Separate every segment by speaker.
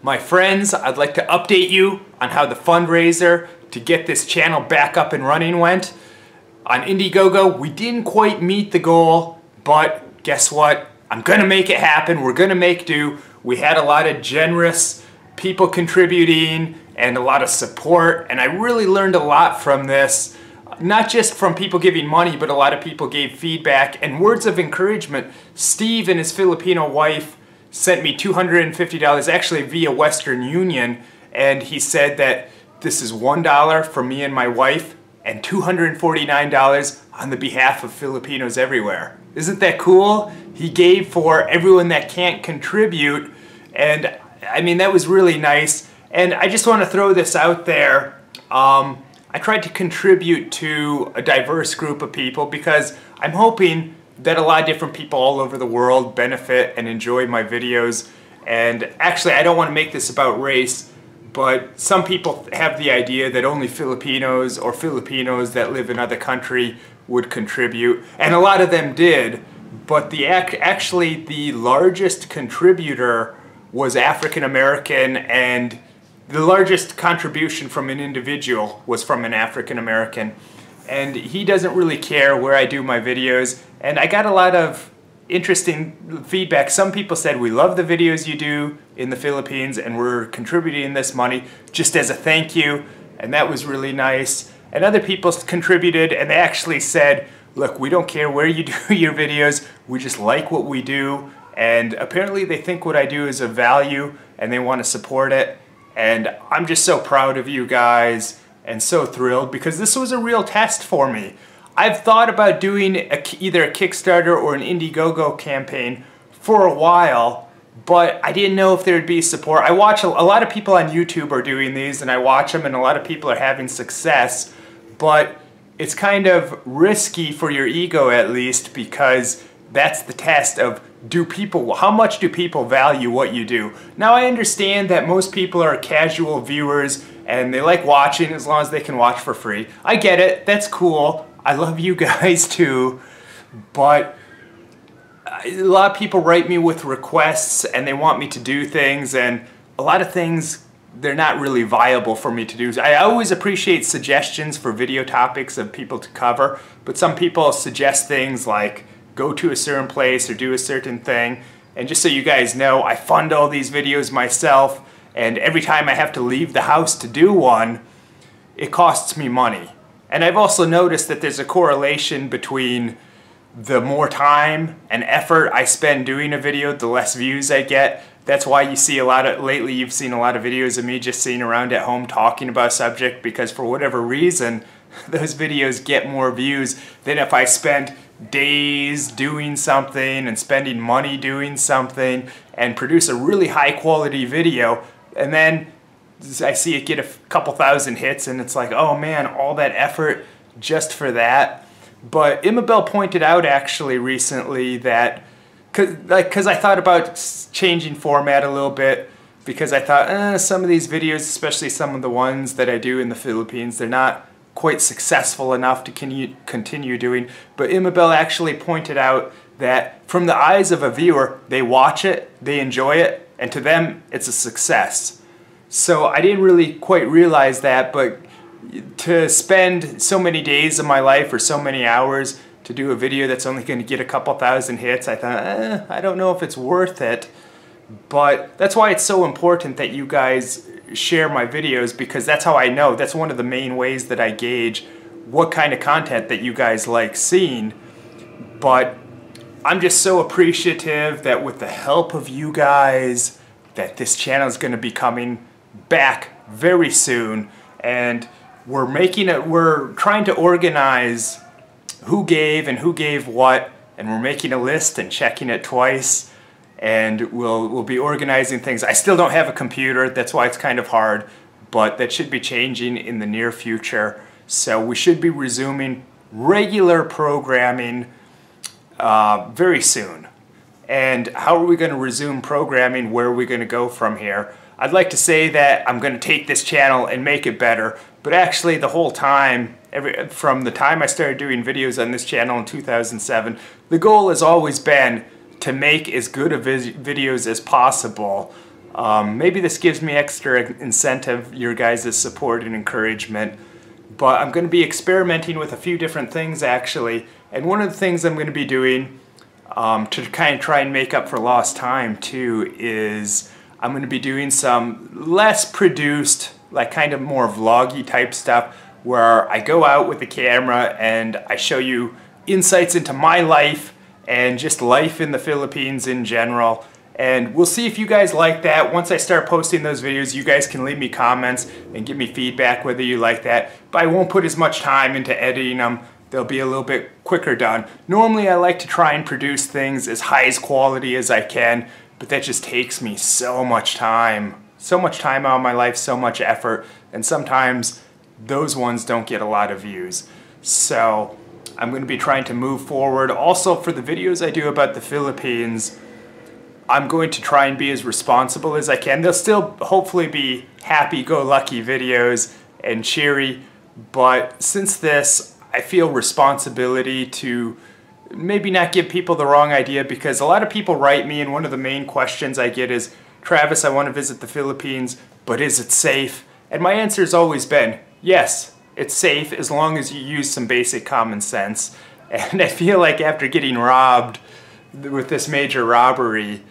Speaker 1: My friends, I'd like to update you on how the fundraiser to get this channel back up and running went. On Indiegogo, we didn't quite meet the goal, but guess what? I'm gonna make it happen. We're gonna make do. We had a lot of generous people contributing and a lot of support, and I really learned a lot from this. Not just from people giving money, but a lot of people gave feedback and words of encouragement. Steve and his Filipino wife sent me $250, actually via Western Union, and he said that this is $1 for me and my wife and $249 on the behalf of Filipinos everywhere. Isn't that cool? He gave for everyone that can't contribute, and I mean, that was really nice. And I just want to throw this out there. I tried to contribute to a diverse group of people because I'm hoping that a lot of different people all over the world benefit and enjoy my videos. And actually, I don't want to make this about race, but some people have the idea that only Filipinos or Filipinos that live in other country would contribute, and a lot of them did, but actually the largest contributor was African American, and the largest contribution from an individual was from an African American. And he doesn't really care where I do my videos. And I got a lot of interesting feedback. Some people said, we love the videos you do in the Philippines and we're contributing this money just as a thank you. And that was really nice. And other people contributed and they actually said, look, we don't care where you do your videos. We just like what we do. And apparently they think what I do is of value and they want to support it. And I'm just so proud of you guys and so thrilled because this was a real test for me. I've thought about doing either a Kickstarter or an Indiegogo campaign for a while, but I didn't know if there'd be support. I watch a lot of people on YouTube are doing these, and I watch them, and a lot of people are having success, but it's kind of risky for your ego, at least, because that's the test of how much do people value what you do. Now I understand that most people are casual viewers and they like watching as long as they can watch for free. I get it, that's cool. I love you guys too, but a lot of people write me with requests and they want me to do things, and a lot of things they're not really viable for me to do. I always appreciate suggestions for video topics of people to cover, but some people suggest things like go to a certain place or do a certain thing. And just so you guys know, I fund all these videos myself, and every time I have to leave the house to do one, it costs me money. And I've also noticed that there's a correlation between the more time and effort I spend doing a video, the less views I get. That's why you see lately you've seen a lot of videos of me just sitting around at home talking about a subject, because for whatever reason, those videos get more views than if I spent days doing something and spending money doing something and produce a really high quality video, and then I see it get a couple thousand hits and it's like, oh man, all that effort just for that. But Imabel pointed out actually recently that because I thought about changing format a little bit, because I thought some of these videos, especially some of the ones that I do in the Philippines, they're not quite successful enough to continue doing. But Imabel actually pointed out that from the eyes of a viewer, they watch it, they enjoy it, and to them it's a success. So I didn't really quite realize that, but to spend so many days of my life or so many hours to do a video that's only going to get a couple thousand hits, I thought, I don't know if it's worth it. But that's why it's so important that you guys share my videos, because that's how I know. That's one of the main ways that I gauge what kind of content that you guys like seeing. But I'm just so appreciative that with the help of you guys, that this channel is going to be coming back very soon, and we're trying to organize who gave and who gave what, and we're making a list and checking it twice. And we'll be organizing things. I still don't have a computer, that's why it's kind of hard, but that should be changing in the near future. So we should be resuming regular programming very soon. And how are we going to resume programming? Where are we going to go from here? I'd like to say that I'm going to take this channel and make it better, but actually the whole time, from the time I started doing videos on this channel in 2007, the goal has always been to make as good of videos as possible. Maybe this gives me extra incentive, your guys' support and encouragement. But I'm going to be experimenting with a few different things actually. And one of the things I'm going to be doing to kind of try and make up for lost time too is I'm going to be doing some less produced, like kind of more vloggy type stuff where I go out with the camera and I show you insights into my life and just life in the Philippines in general. And we'll see if you guys like that. Once I start posting those videos, you guys can leave me comments and give me feedback whether you like that. But I won't put as much time into editing them. They'll be a little bit quicker done. Normally I like to try and produce things as high as quality as I can, but that just takes me so much time. So much time out of my life, so much effort, and sometimes those ones don't get a lot of views. So I'm going to be trying to move forward. Also for the videos I do about the Philippines, I'm going to try and be as responsible as I can. They'll still hopefully be happy-go-lucky videos and cheery, but since this, I feel responsibility to maybe not give people the wrong idea, because a lot of people write me and one of the main questions I get is, Travis, I want to visit the Philippines, but is it safe? And my answer has always been, yes, it's safe as long as you use some basic common sense. And I feel like after getting robbed with this major robbery,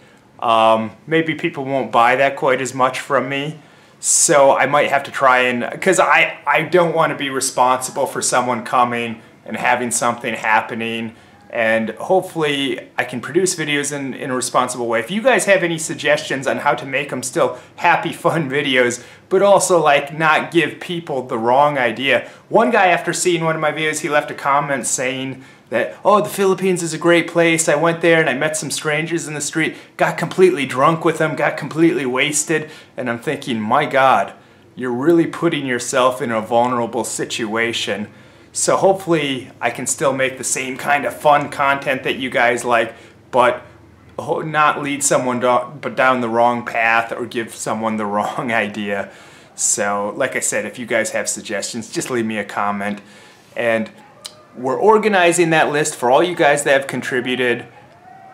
Speaker 1: maybe people won't buy that quite as much from me. So I might have to try and, because I don't want to be responsible for someone coming and having something happening. And hopefully I can produce videos in a responsible way. If you guys have any suggestions on how to make them still happy, fun videos, but also like not give people the wrong idea. One guy, after seeing one of my videos, he left a comment saying that, oh, the Philippines is a great place. I went there and I met some strangers in the street, got completely drunk with them, got completely wasted. And I'm thinking, my God, you're really putting yourself in a vulnerable situation. So hopefully I can still make the same kind of fun content that you guys like, but not lead someone down the wrong path or give someone the wrong idea. So like I said, if you guys have suggestions, just leave me a comment. And we're organizing that list for all you guys that have contributed.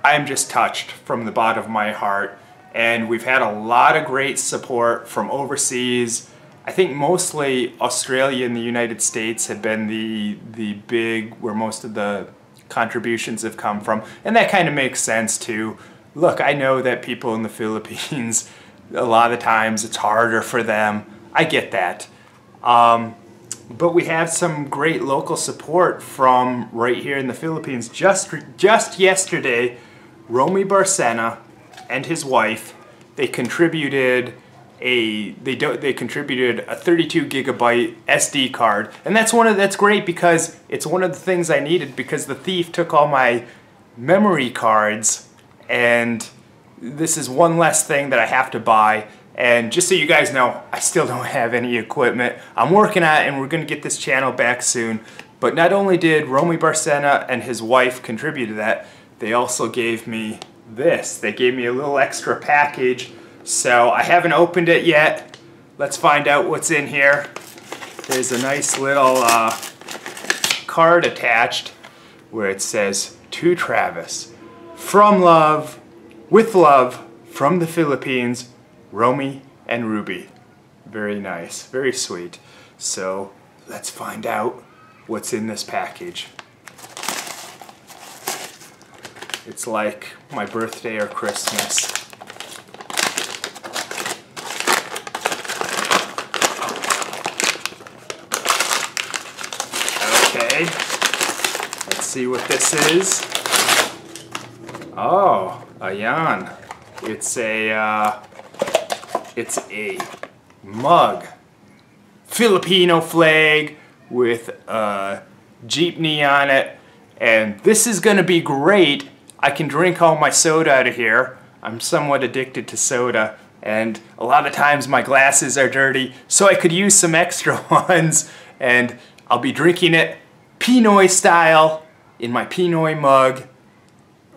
Speaker 1: I'm just touched from the bottom of my heart. And we've had a lot of great support from overseas. I think mostly Australia and the United States have been the big, where most of the contributions have come from. And that kind of makes sense too. Look, I know that people in the Philippines, a lot of times it's harder for them. I get that. But we have some great local support from right here in the Philippines. Just yesterday, Romy Barcena and his wife, they contributed a 32 gigabyte SD card, and that's great because it's one of the things I needed, because the thief took all my memory cards, and this is one less thing that I have to buy. And just so you guys know, I still don't have any equipment. I'm working on it, and we're going to get this channel back soon. But not only did Romy Barcena and his wife contribute to that, they also gave me this. They gave me a little extra package. So I haven't opened it yet. Let's find out what's in here. There's a nice little card attached where it says, "To Travis, from love, with love, from the Philippines, Romy and Ruby." Very nice, very sweet. So let's find out what's in this package. It's like my birthday or Christmas. Okay, let's see what this is. Oh, ayan. It's a mug. Filipino flag with a jeepney on it. And this is gonna be great. I can drink all my soda out of here. I'm somewhat addicted to soda, and a lot of times my glasses are dirty, so I could use some extra ones. And I'll be drinking it Pinoy style in my Pinoy mug.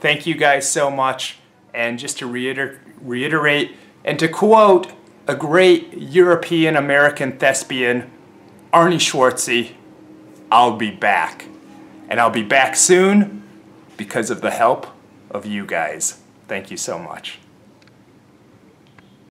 Speaker 1: Thank you guys so much. And just to reiterate, and to quote a great European-American thespian, Arnie Schwartzy, I'll be back. And I'll be back soon because of the help of you guys. Thank you so much.